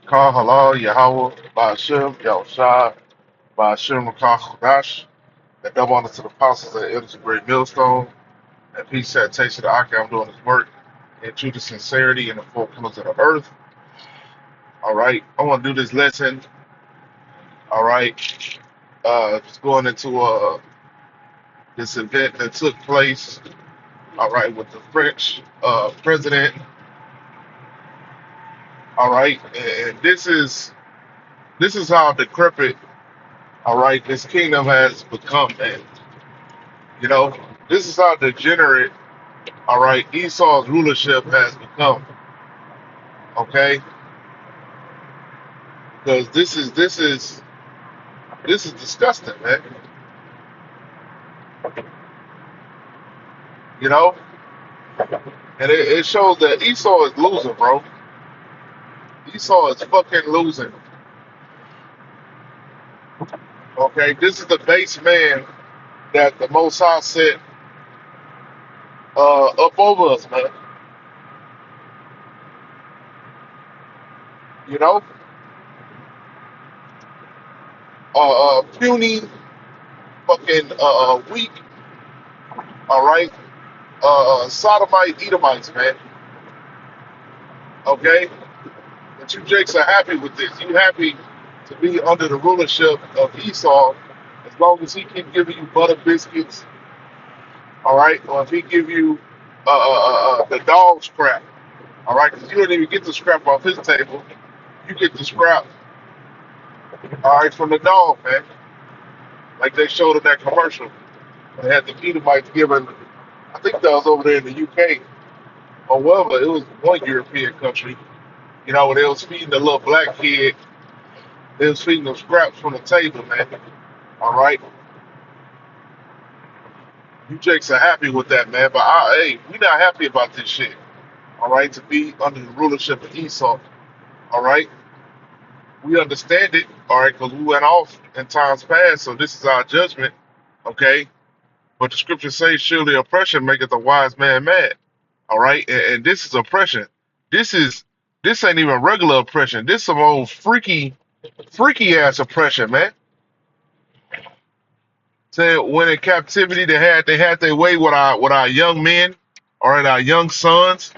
Khan Halal Yahweh Ba'ashem Yahushua Ba'ashem Rakah Kodash. And double honor to the apostles and elders of Great Millstone. And peace and taste of the Aki. I'm doing this work in truth and sincerity in the four corners of the earth. All right. I want to do this lesson. All right. Just going into this event that took place. All right. With the French president. All right. And this is how decrepit. All right. This kingdom has become, man. You know, this is how degenerate, all right, Esau's rulership has become. Okay, because this is disgusting, man. You know, and it shows that Esau is losing, bro. Esau is fucking losing. Okay, this is the base man that the Most High set up over us, man. You know, puny, fucking weak. All right, sodomite Edomites, man. Okay, but you Jakes are happy with this. You happy to be under the rulership of Esau as long as he keep giving you butter biscuits, all right? Or if he give you the dog scrap, all right? Because you don't even get the scrap off his table. You get the scrap, all right, from the dog, man. Like they showed in that commercial. They had the Edomites giving, I think that was over there in the UK or wherever. It was one European country, you know, where they was feeding the little black kid. They was feeding them scraps from the table, man. All right, you Jakes are happy with that, man. But hey, we not happy about this shit. All right, to be under the rulership of Esau. All right, we understand it. All right, because we went off in times past, so this is our judgment. Okay, but the scriptures say, "Surely oppression maketh a wise man mad." All right, and this is oppression. This is this ain't even regular oppression. This some old freaky ass oppression, man. Say when in captivity they had their way with our young men, all right, our young sons,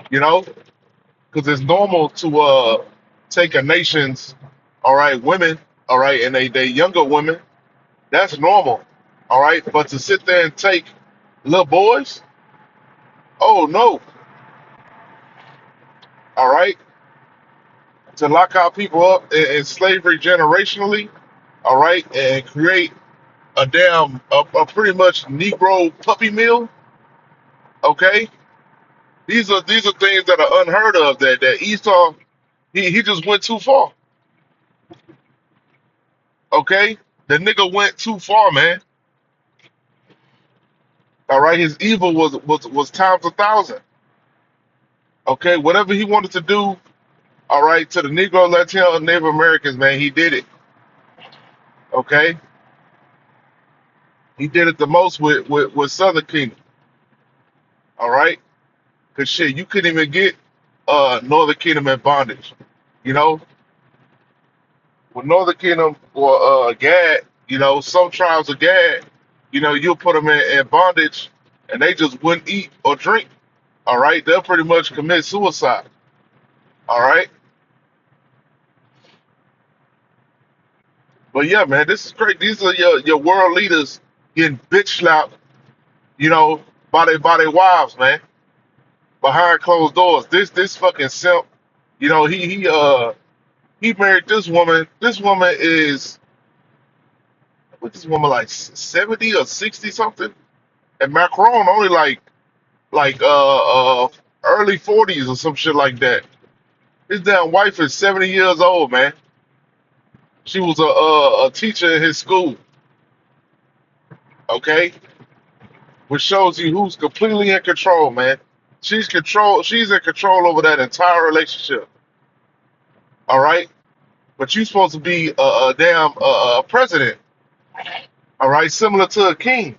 you know, because it's normal to take a nation's, all right, women, all right, and they younger women, that's normal, all right, but to sit there and take little boys, oh no, all right, to lock our people up in slavery generationally, all right, and create a pretty much Negro puppy mill, okay. These are things that are unheard of. That Esau he just went too far. Okay, the nigga went too far, man. All right, his evil was times a thousand. Okay, whatever he wanted to do, all right, to the Negro, Latino, and Native Americans, man, he did it. Okay, he did it the most with Southern Kingdom. All right, cause shit, you couldn't even get Northern Kingdom in bondage. You know, with Northern Kingdom or Gad, you know, some tribes of Gad, you know, you'll put them in bondage, and they just wouldn't eat or drink. All right, they'll pretty much commit suicide. All right, but yeah, man, this is great. These are your world leaders getting bitch slapped, you know, by their wives, man, behind closed doors. This fucking simp, you know, he married this woman. This woman is what this woman like 70 or 60 something, and Macron only like early 40s or some shit like that. His damn wife is 70 years old, man. She was a teacher in his school, okay? Which shows you who's completely in control, man. She's in control over that entire relationship, all right? But you supposed to be a damn president, all right? Similar to a king,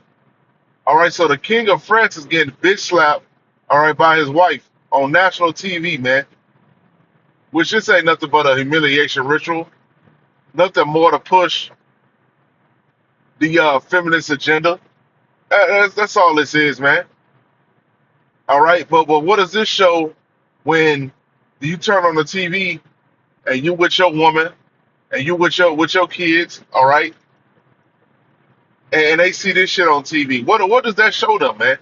all right? So the king of France is getting bitch slapped, all right, by his wife on national TV, man. which this ain't nothing but a humiliation ritual, nothing more to push the feminist agenda. That's all this is, man. All right, but what does this show when you turn on the TV and you with your woman and you with your kids, all right, and they see this shit on TV? What does that show them, man?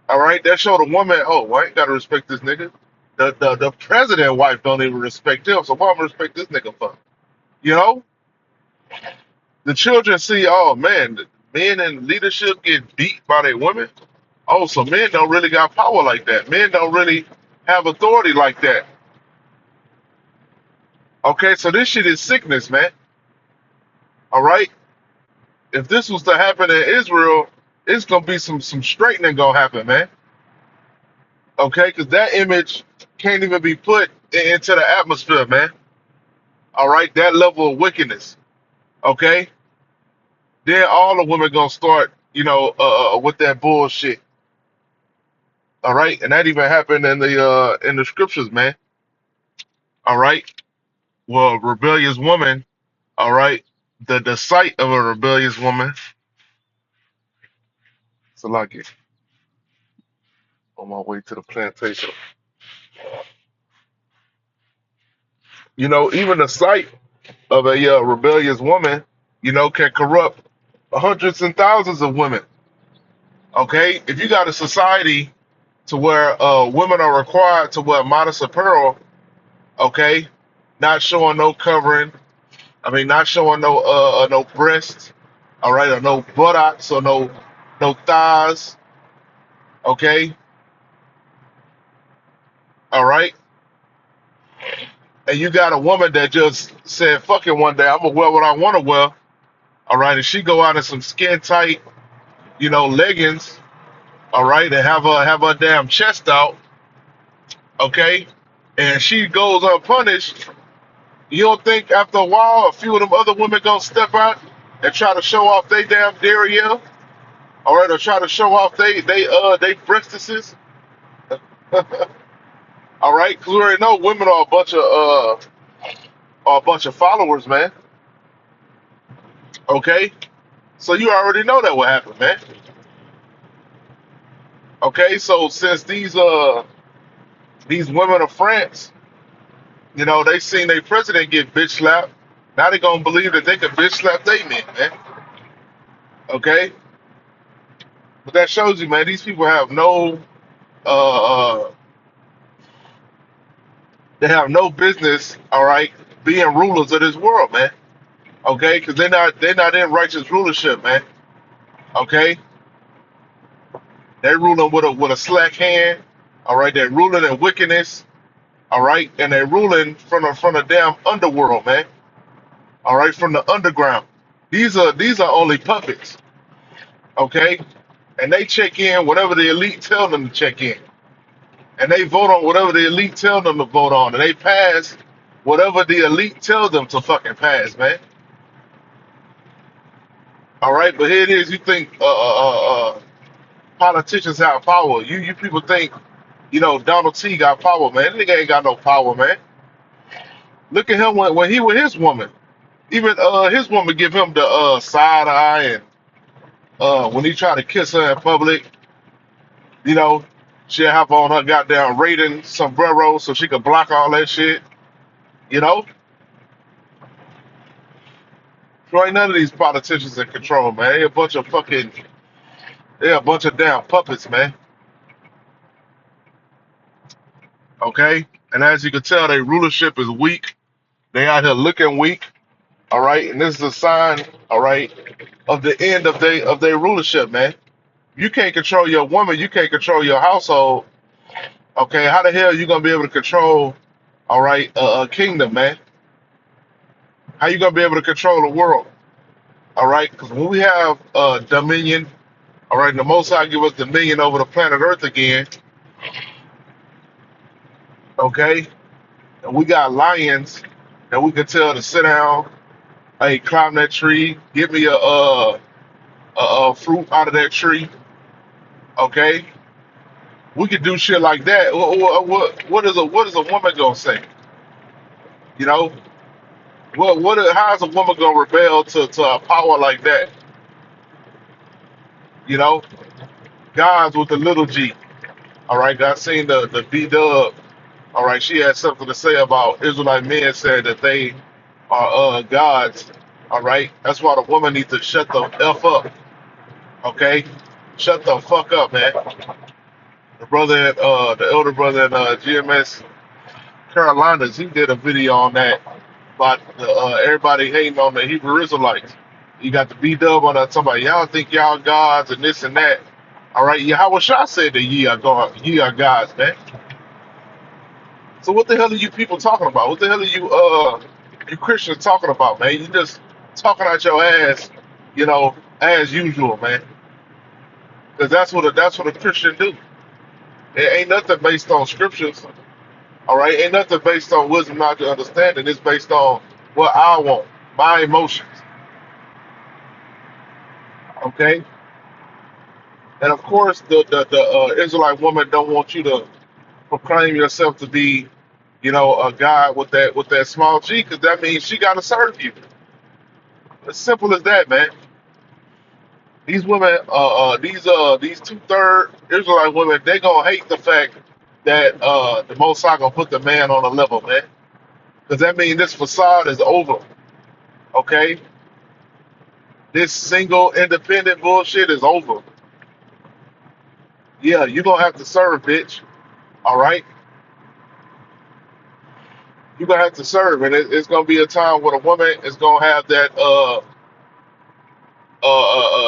All right, that show the woman. Oh, well, I ain't gotta respect this nigga. The president wife don't even respect him, so why am I respect this nigga for? You know, the children see, oh man, the men in leadership get beat by their women. Oh, so men don't really got power like that. Men don't really have authority like that. Okay, so this shit is sickness, man. All right. If this was to happen in Israel, it's gonna be some straightening gonna happen, man. Okay, because that image can't even be put into the atmosphere, man. All right, that level of wickedness. Okay, then all the women gonna start, with that bullshit. All right, and that even happened in the scriptures, man. All right, well, a rebellious woman. All right, the sight of a rebellious woman. So like it on my way to the plantation. Even the sight of a rebellious woman, can corrupt hundreds and thousands of women. Okay, if you got a society to where women are required to wear modest apparel, okay, not showing no covering. I mean, not showing no breasts, all right, or no buttocks or no thighs, okay, all right. And you got a woman that just said, "Fuck it," one day, I'm gonna wear what I want to wear, all right, and she go out in some skin tight, leggings, all right, and have her damn chest out, okay, and she goes unpunished. You don't think after a while a few of them other women gonna step out and try to show off they damn derriere, all right, or try to show off they breastises, all right? Because we already know women are a bunch of followers, man. Okay, so you already know that what happened, man. Okay, so since these women of France, they seen their president get bitch slapped, now they gonna believe that they can bitch slap they men, man. Okay, but that shows you, man, these people have no uh, they have no business, all right, being rulers of this world, man. Okay, because they're not in righteous rulership, man. Okay, they're ruling with a slack hand. All right, they're ruling in wickedness. All right, and they're ruling from the damn underworld, man. All right, from the underground. These are only puppets. Okay, and they check in whatever the elite tell them to check in, and they vote on whatever the elite tell them to vote on, and they pass whatever the elite tell them to fucking pass, man. All right, but here it is. You think politicians have power? You people think Donald T got power, man? That nigga ain't got no power, man. Look at him when he with his woman. Even his woman give him the side eye, and when he try to kiss her in public, you know, she'll have on her goddamn Raiden sombrero so she can block all that shit. You know, so ain't none of these politicians in control, man. They a bunch of damn puppets, man. Okay, and as you can tell, their rulership is weak. They out here looking weak. All right, and this is a sign, all right, of the end of their rulership, man. You can't control your woman, you can't control your household. Okay, how the hell you gonna be able to control, all right, a kingdom, man? How you gonna be able to control the world? All right, because when we have dominion, all right, the Most High give us dominion over the planet Earth again. Okay, and we got lions that we can tell to sit down. Hey, climb that tree. Get me a fruit out of that tree. Okay, We could do shit like that. What is a woman gonna say? You know, how is a woman gonna rebel to a power like that? You know, God's with the little G. All right, God seen the B Dub. All right, she had something to say about Israelite men said that they are gods. All right, that's why the woman needs to shut the f up. Okay, shut the fuck up, man. The elder brother in GMS Carolinas, he did a video on that about everybody hating on the Hebrew Israelites. You got the B Dub on that talking about y'all think y'all gods and this and that. All right, Yahweh Shah said that ye are gods, man. So what the hell are you people talking about? What the hell are you Christians talking about, man? You just talking out your ass, as usual, man. Because that's what a Christian do. It ain't nothing based on scriptures, all right? Ain't nothing based on wisdom, knowledge, and understanding. It's based on what I want, my emotions, okay? And of course, the Israelite woman don't want you to proclaim yourself to be, a God with that small G, because that means she got to serve you. As simple as that, man. These women, these 2/3 Israelite women, they gonna hate the fact that the Most High gonna put the man on a level, man. Because that means this facade is over. Okay, this single independent bullshit is over. Yeah, you gonna have to serve, bitch. All right, you gonna have to serve, and it's gonna be a time where the woman is gonna have that.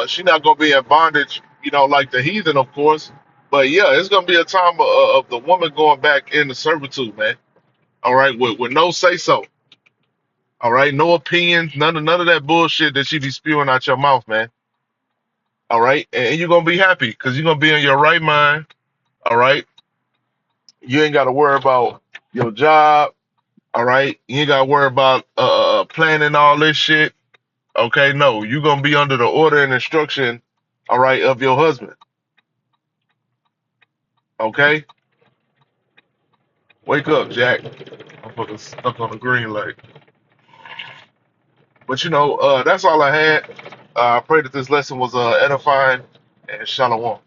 She not gonna be in bondage, like the heathen, of course. But yeah, it's gonna be a time of the woman going back into servitude, man. All right, with no say so. All right, no opinions, none of that bullshit that she be spewing out your mouth, man. All right, and you're gonna be happy because you're gonna be in your right mind. All right, you ain't got to worry about your job. All right, you ain't got to worry about planning all this shit. Okay, no, you're gonna be under the order and instruction. All right, of your husband. Okay, wake up, Jack. I'm fucking stuck on the green light. But that's all I had. I pray that this lesson was edifying and shalom.